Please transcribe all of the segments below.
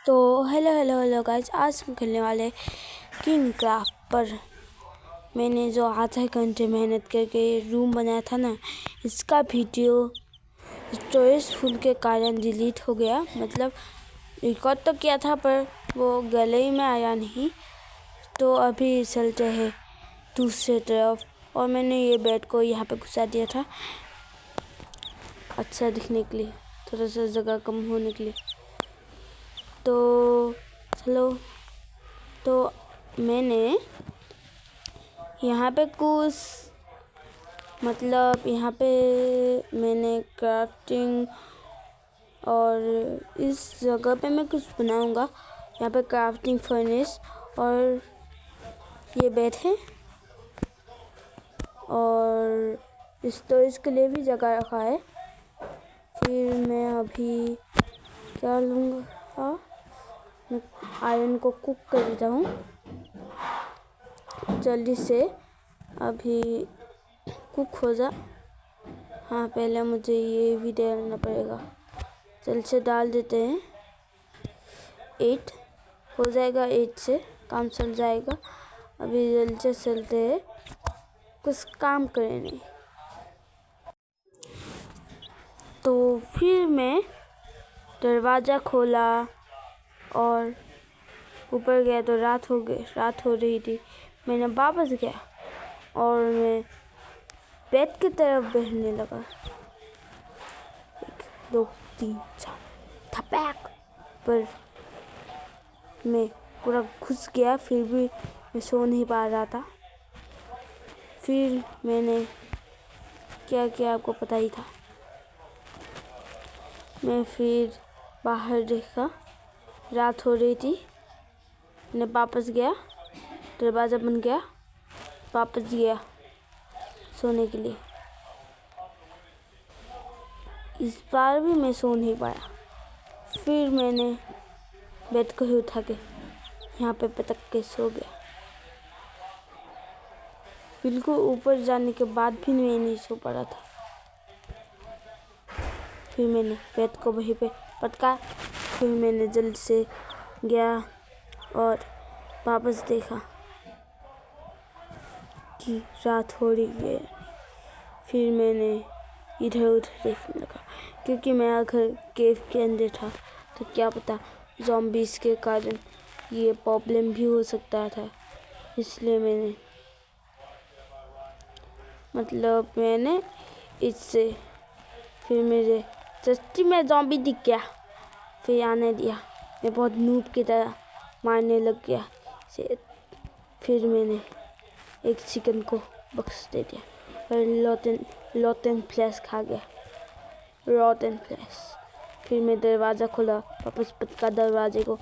तो hello guys, आज हम खेलने वाले किंग क्राफ्ट पर। मैंने जो आधा घंटे मेहनत करके रूम बनाया था ना, इसका वीडियो स्टोरेज फुल के कारण डिलीट हो गया। मतलब रिकॉर्ड तो किया था पर वो गैलरी में आया नहीं। तो अभी चलते हैं दूसरे तरफ। और मैंने ये बेड को यहाँ पे घुसा दिया था अच्छा दिखने के लिए, थोड़ा सा जगह कम होने के लिए। तो चलो, तो मैंने यहाँ पे कुछ यहाँ पे मैंने क्राफ्टिंग और इस जगह पे मैं कुछ बनाऊँगा। यहाँ पे क्राफ्टिंग फर्नेस और ये बेड है और स्टोरेज के लिए भी जगह रखा है। फिर मैं अभी क्या लूँगा, मैं आयरन को कुक कर देता हूँ जल्दी से, अभी कुक हो जा। हाँ, पहले मुझे ये भी डालना पड़ेगा। जल्द से डाल देते हैं। 8 हो जाएगा, 8 से काम चल जाएगा। अभी जल्द से चलते हैं, कुछ काम करें नहीं। तो फिर मैं दरवाज़ा खोला और ऊपर गया तो रात हो रही थी। मैंने वापस गया और मैं बेड की तरफ बढ़ने लगा। 1 2 3 4 थपैक पर मैं पूरा घुस गया। फिर भी मैं सो नहीं पा रहा था। फिर मैंने क्या किया आपको पता ही था। मैं फिर बाहर देखा, रात हो रही थी। मैं वापस गया, दरवाज़ा बंद गया, वापस गया सोने के लिए। इस बार भी मैं सो नहीं पाया। फिर मैंने बेड को ही उठा के यहाँ पे पटक के सो गया। बिल्कुल ऊपर जाने के बाद भी मैं नहीं सो पा रहा था। फिर मैंने बेड को वहीं पे पटका। फिर मैंने जल्द से गया और वापस देखा कि रात हो रही है। फिर मैंने इधर उधर देखने लगा, क्योंकि मैं अगर केव के अंदर था तो क्या पता ज़ॉम्बीज़ के कारण ये प्रॉब्लम भी हो सकता था। इसलिए मैंने इससे फिर मेरे सच्ची में ज़ॉम्बी दिख गया। फिर आने दिया, मैं बहुत नूब की तरह मारने लग गया से। फिर मैंने एक चिकन को बख्श दे दिया और रोटन फ्लैश खा गया, रोटन फ्लैश। फिर मैं दरवाज़ा खोला, वापस पटका दरवाजे को।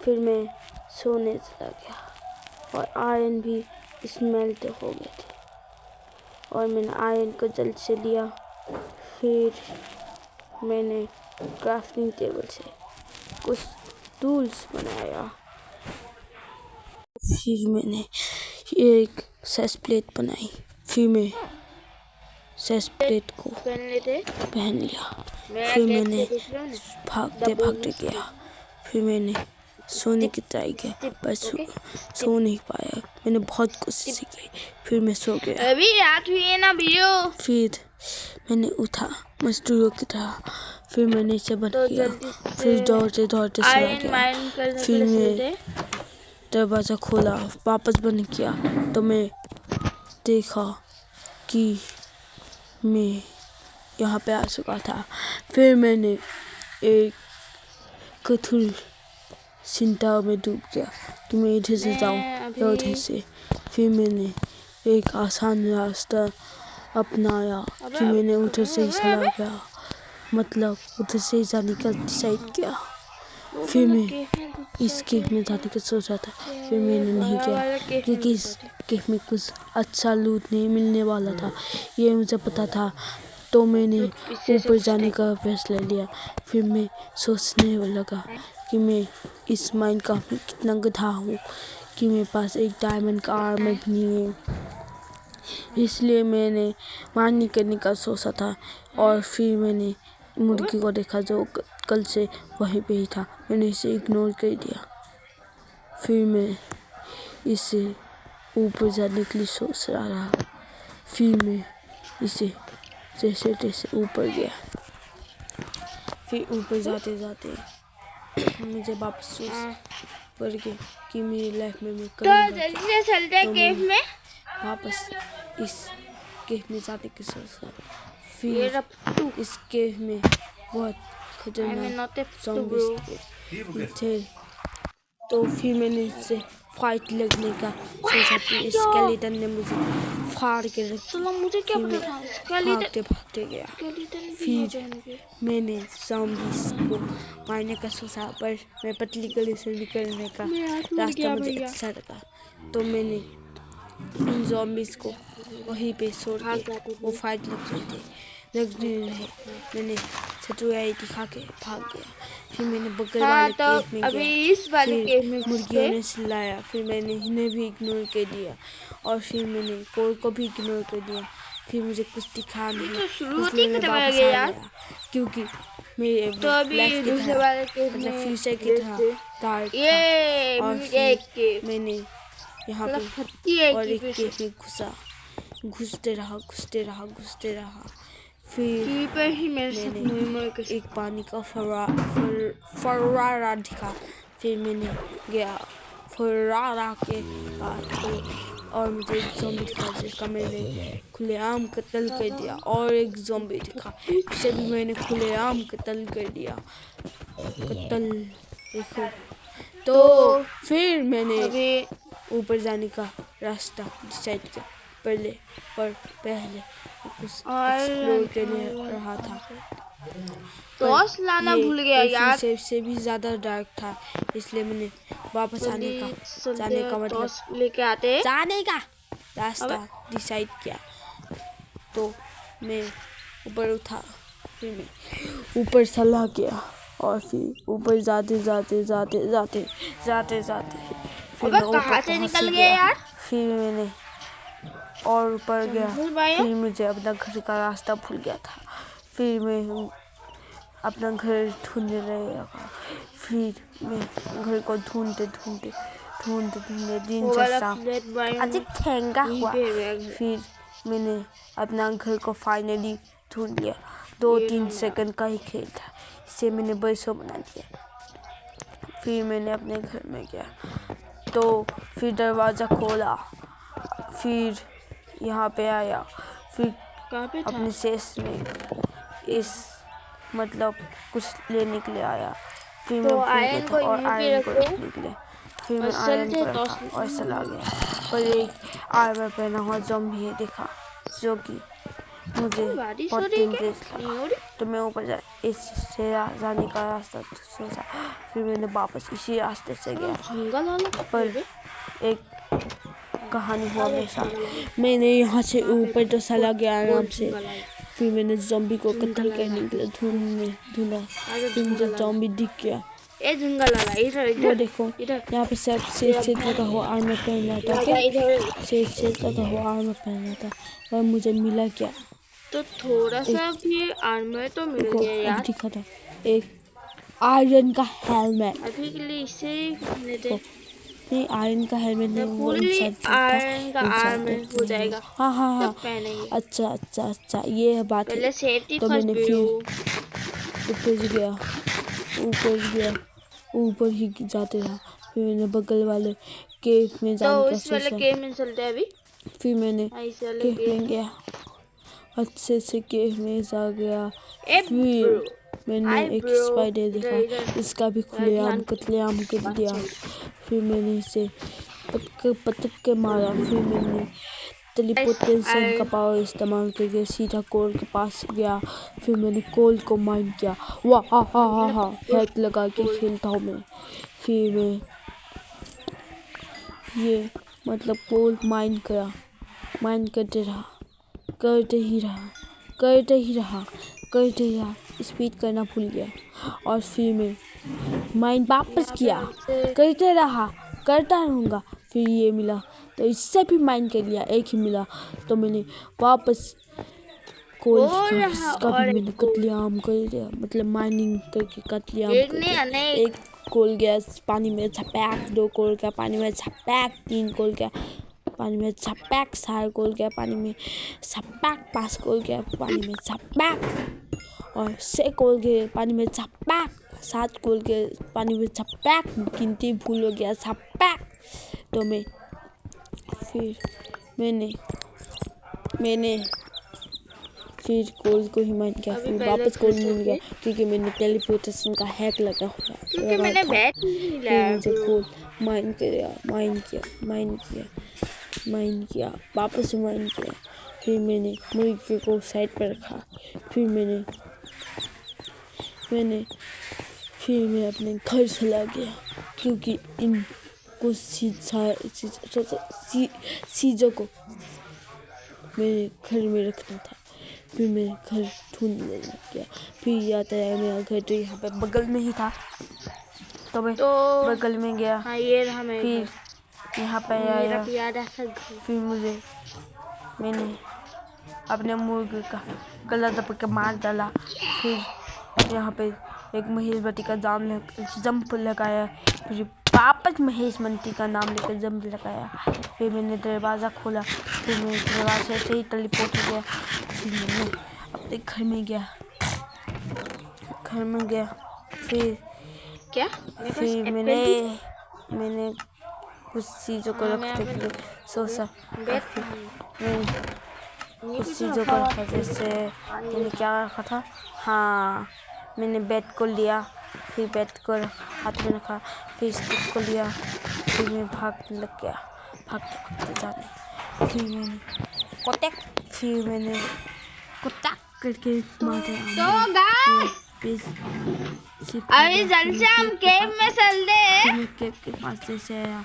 फिर मैं सोने चला गया और आयरन भी स्मेल्ट हो गए थे और मैंने आयरन को जल्द से लिया। फिर मैंने क्राफ्टिंग टेबल से कुछ टूल्स बनाया। फिर मैंने एक सेस प्लेट बनाई। फिर मैं सेस प्लेट को पहन लिया। फिर मैंने भागते गया। फिर मैंने सोने की ट्राई किया पर सो नहीं पाया। मैंने बहुत कोशिश की। फिर मैं सो गया। अभी रात हुई है ना भैया। फिर मैंने उठा मजदूरों की तरह। फिर मैंने इसे बंद किया। फिर दौड़ते चला गया। फिर मैं दरवाज़ा खोला, वापस बंद किया तो मैं देखा कि मैं यहाँ पे आ चुका था। फिर मैंने एक कठोर चिंता में डूब गया कि मैं इधर से जाऊँ या उधर से। फिर मैंने एक आसान रास्ता अपनाया कि मैंने उधर से ही चला गया, मतलब उधर से ही जाने का डिसाइड किया। फिर मैं इस केव में जाने का सोचा था, फिर मैंने नहीं किया क्योंकि इस केव में कुछ अच्छा लूट नहीं मिलने वाला था, ये मुझे पता था। तो मैंने ऊपर जाने का फैसला लिया। फिर मैं सोचने लगा कि मैं इस माइनक्राफ्ट में कितना गधा हूँ कि मेरे पास एक डायमंड का आर्मर भी नहीं है। इसलिए मैंने माइनिंग करने का सोचा था। और फिर मैंने मुर्गी को देखा जो कल से वहीं पे ही था, मैंने इसे इग्नोर कर दिया। फिर मैं इसे ऊपर जाने के लिए सोच रहा। फिर मैं इसे जैसे तैसे ऊपर गया। फिर ऊपर जाते जाते मुझे वापस सोच पड़ गया कि मेरी लाइफ में मैं करूँगा क्या। तो मैंने वापस इस केव में जाने की सोचा। फिर इस केव में बहुत खतरनाक ज़ॉम्बीज़ थे। तो फिर मैंने इससे फाइट लगने का सोचा कि स्केलेटन ने मुझे फाड़ के रख दिया। फिर मैं भागते भागते गया। फिर मैंने ज़ॉम्बीज़ को मारने का सोचा, पर मैं पतली गली से निकलने का रास्ता मुझे अच्छा लगा। तो मैंने उन ज़ॉम्बीज़ को वहीं पे छोड़ के, वो फाइट लग रहे थे, मैंने चतुराई दिखा के भाग गया। फिर मैंने बगल वाले केव में गया। फिर मुर्गियों ने चिल्लाया। फिर मैंने इन्हें भी इग्नोर कर दिया और फिर मैंने कोर को भी इग्नोर कर दिया। फिर मुझे कुछ दिखा नहीं, इसलिए मैं वापस आ गया। क्योंकि मेरे लाइफ की तरह, मतलब फ्यूचर की तरह डार्क था। और फिर मैंने यहाँ पे और एक केव में घुसते रहा। फिर मैंने एक पानी का फव्वारा दिखा। फिर मैंने गया फव्वारा के पास और मुझे एक ज़ॉम्बी दिखा जिसका मैंने खुलेआम कत्ल कर दिया। और एक ज़ॉम्बी दिखा, इसे भी मैंने खुलेआम कत्ल कर दिया। देखो। तो फिर मैंने ऊपर जाने का रास्ता डिसाइड किया। पहले कुछ एक्सप्लोर कर रहा था, टॉर्च लाना भूल गया यार। से भी ज़्यादा डार्क था, इसलिए मैंने वापस जाने का मतलब लेके आते जाने का रास्ता डिसाइड किया। तो मैं ऊपर उठा। फिर मैं ऊपर चला गया और फिर ऊपर जाते फिर मैं ऊपर पहुंच गया। फिर मैंने और ऊपर गया। फिर मुझे अपना घर का रास्ता भूल गया था। फिर मैं अपना घर ढूंढने लगा। फिर मैं घर को ढूंढते दिन जैसा अधिक ठेंगा हुआ। फिर मैंने अपना घर को फाइनली ढूंढ लिया। 2-3 सेकंड का ही खेल था, इसे मैंने बरसों बना दिया। फिर मैंने अपने घर में गया, तो फिर दरवाज़ा खोला। फिर यहाँ पे आया। फिर अपने शेष में मतलब कुछ लेने के लिए आया। फिर मैं भूल गया था और आयरन को रखने के लिए। फिर मैं आयरन को रखा और चला गया। और एक आर्मर पहना हुआ ज़ॉम्बी देखा, जो कि मुझे बहुत डेंजरस लगा। तो मैं ऊपर इससे जाने का रास्ता सोचा। फिर मैंने वापस इसी रास्ते से गया। पर एक कहानी हुआ मेरे साथ। मैंने यहाँ से ऊपर तो चला गया आराम से। फिर मैंने ज़ॉम्बी को कत्ल करने के लिए ढूंढा। फिर मुझे ज़ॉम्बी दिख गया। वो देखो, यहाँ पे सब सेट लगा हुआ आर्मर पहना था। सेट लगा हुआ आर्मर पहना था और मुझे मिला क्या? तो थोड़ा सा भी आर्मर तो मिल गया यार। दिखा था एक आयरन का हेलमेट। अभी के लिए इसे नहीं, आयरन का हेलमेट नहीं, वो आयरन का आर्मर हो जाएगा। हाँ। अच्छा, ये है बात है। तो मैंने फिर ऊपर ही जाते रहा। फिर मैंने बगल वाले केव में जाने का सोचा। फिर मैंने केव में गया, अच्छे से केव में जा गया। फिर मैंने एक स्पाइडर देखा, इसका भी खुलेआम कत्लेआम कर दिया। फिर मैंने इसे पटक के मारा। फिर मैंने टेलीपोर्टेशन का पावर इस्तेमाल करके सीधा कोल के पास गया। फिर मैंने कोल को माइन किया। वाह हैक लगा के खेलता हूँ मैं। फिर मैं ये मतलब कोल माइन करते ही रहा, स्पीड करना भूल गया। और फिर मैं माइन वापस किया, करता रहूँगा। फिर ये मिला, तो इससे भी माइन कर लिया, एक ही मिला। तो मैंने वापस कोल का भी मैंने कत्लेआम कर दिया, मतलब माइनिंग करके कत्लेआम कर दिया। एक कोल गया पानी में छपैक, 2 कोल गया पानी में छपैक, 3 कोल गया पानी में छपैक, 4 कोल गया पानी में छपैक, 5 कोल गया पानी में छपैक और 6 कोल गए पानी में छपैक, 7 कोल गए पानी में छपैक, गिनती भूल हो गया छपैक। तो फिर मैंने फिर कोल को ही माइन किया, फिर वापस कोल मिल गया क्योंकि मैंने टेलीपोर्टेशन का हैक लगा हुआ क्योंकि मैंने बैट नहीं फिर मुझे कोल माइन किया, वापस माइन किया। फिर मैंने मुर्गी को साइड पर रखा। फिर मैं अपने घर चला गया क्योंकि इन कुछ चीज़ों को मेरे घर में रखना था। फिर मैं घर ढूंढने लग गया। फिर याद आया मेरा घर तो यहाँ पे बगल में ही था, तो मैं बगल में गया। हाँ, ये रहा मेरा फिर यहाँ पे आया। फिर मैंने अपने मुर्गे का गला दबा के मार डाला। फिर यहाँ पे एक महेश भट्टी का जंप लगाया। फिर वापस महेश भट्टी का नाम लेकर जंप लगाया। फिर मैंने दरवाज़ा खोला। फिर मैं दरवाजे से ही टेलीपोर्ट हो गया। फिर मैंने अपने घर में गया। फिर क्या? फिर मैंने कुछ चीज़ों को रखने के लिए सोचा। मैंने कुछ चीज़ों को रखा, जैसे मैंने क्या रखा था, हाँ मैंने बैट को लिया। फिर बैट को हाथ में रखा। फिर स्टिक को लिया। फिर मैं भागने लग गया, भागते जाने। फिर मैंने कुत्ता करके मारा। अभी जल्दी हम केव में चल दे। मैं केव के पास जैसे आया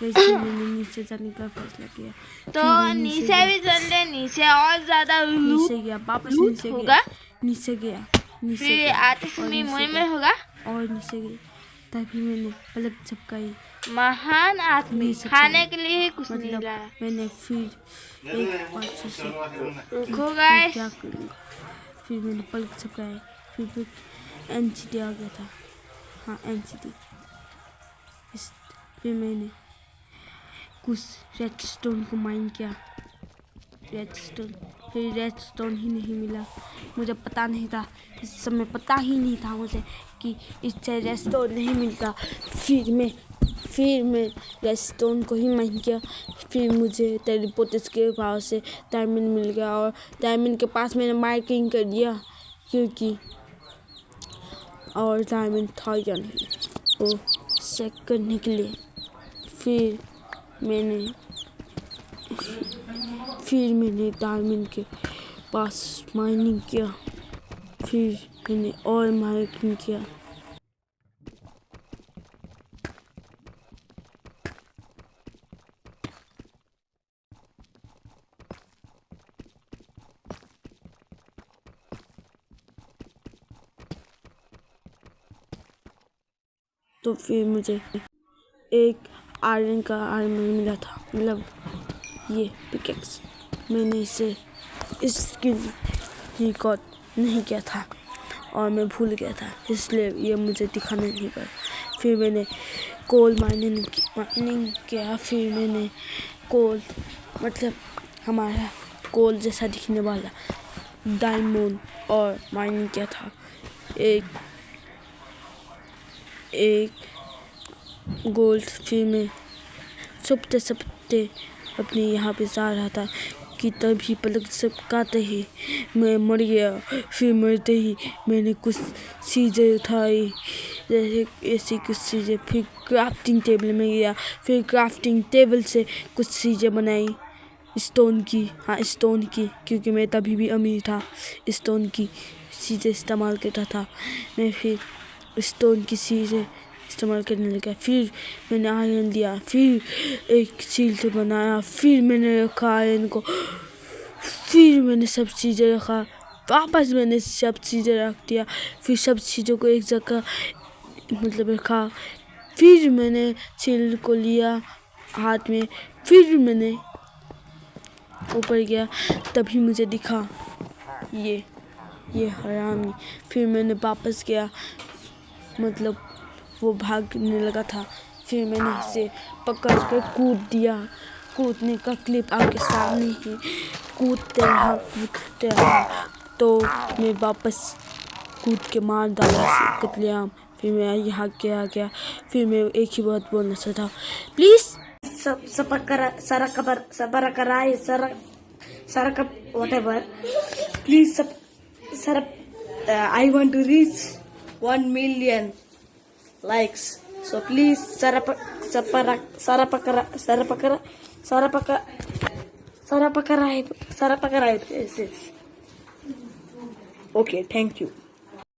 वैसे मैंने नीचे जाने का फैसला किया। तो नीचे भी चल दे, नीचे और ज्यादा नीचे गया, वापस नीचे गया। फिर आते समय मुंह में होगा और नीचे गई। तभी मैंने पलक झपकाई। महान आदमी खाने के लिए कुछ नहीं लाया। मैंने फिर एक बार से रुको गाइस, क्या करूँगा। फिर मैंने पलक झपकाई। फिर एनसीटी आ गया था, हाँ एनसीटी। फिर मैंने कुछ रेडस्टोन को माइन किया। फिर रेडस्टोन ही नहीं मिला। मुझे पता नहीं था, इस समय पता ही नहीं था मुझे कि इससे रेडस्टोन नहीं मिलता। फिर मैं रेडस्टोन को ही माइन किया। फिर मुझे टेलीपोर्टेशन के पावर से डायमंड मिल गया और डायमंड के पास मैंने मार्किंग कर दिया क्योंकि और डायमंड था या नहीं वो चेक करने के लिए। फिर मैंने डायमंड के पास माइनिंग किया। फिर मैंने और माइनिंग किया। तो फिर मुझे एक आयरन का आर्मर मिला था, मतलब ये पिकेक्स। मैंने इसकी रिकॉर्ड नहीं किया था और मैं भूल गया था, इसलिए ये मुझे दिखाना नहीं पड़ा। फिर मैंने कोल माइनिंग किया। फिर मैंने कोल, मतलब हमारा कोल जैसा दिखने वाला डायमंड और माइनिंग किया था। एक गोल्ड। फिर मैं छुपते अपने यहाँ पे जा रहा था कि तभी पलक झपकाते ही मैं मर गया। फिर मरते ही मैंने कुछ चीज़ें उठाई, जैसे ऐसी कुछ चीज़ें। फिर क्राफ्टिंग टेबल में गया। फिर क्राफ्टिंग टेबल से कुछ चीज़ें बनाई स्टोन की, क्योंकि मैं तभी भी अमीर था, स्टोन की चीज़ें इस्तेमाल करता था मैं। फिर स्टोन की चीज़ें इस्तेमाल करने लगा। फिर मैंने आयरन लिया। फिर एक शील्ड बनाया। फिर मैंने रखा आयरन को। फिर मैंने सब चीज़ें रखा। वापस मैंने सब चीज़ें रख दिया। फिर सब चीज़ों को एक जगह मतलब रखा। फिर मैंने शील्ड को लिया हाथ में। फिर मैंने ऊपर गया, तभी मुझे दिखा ये हरामी। फिर मैंने वापस किया, मतलब वो भागने लगा था, फिर मैंने इसे पकड़ कर कूद दिया। कूदने का क्लिप आपके सामने ही, कूदते रहा तो मैं वापस कूद के मार डाला इसे, कत्लेआम। फिर मैं यहाँ के आ गया। फिर मैं एक ही बात बोलना चाहता हूँ, please whatever, please I want to reach 1 million likes, so please subscribe. Okay, thank you.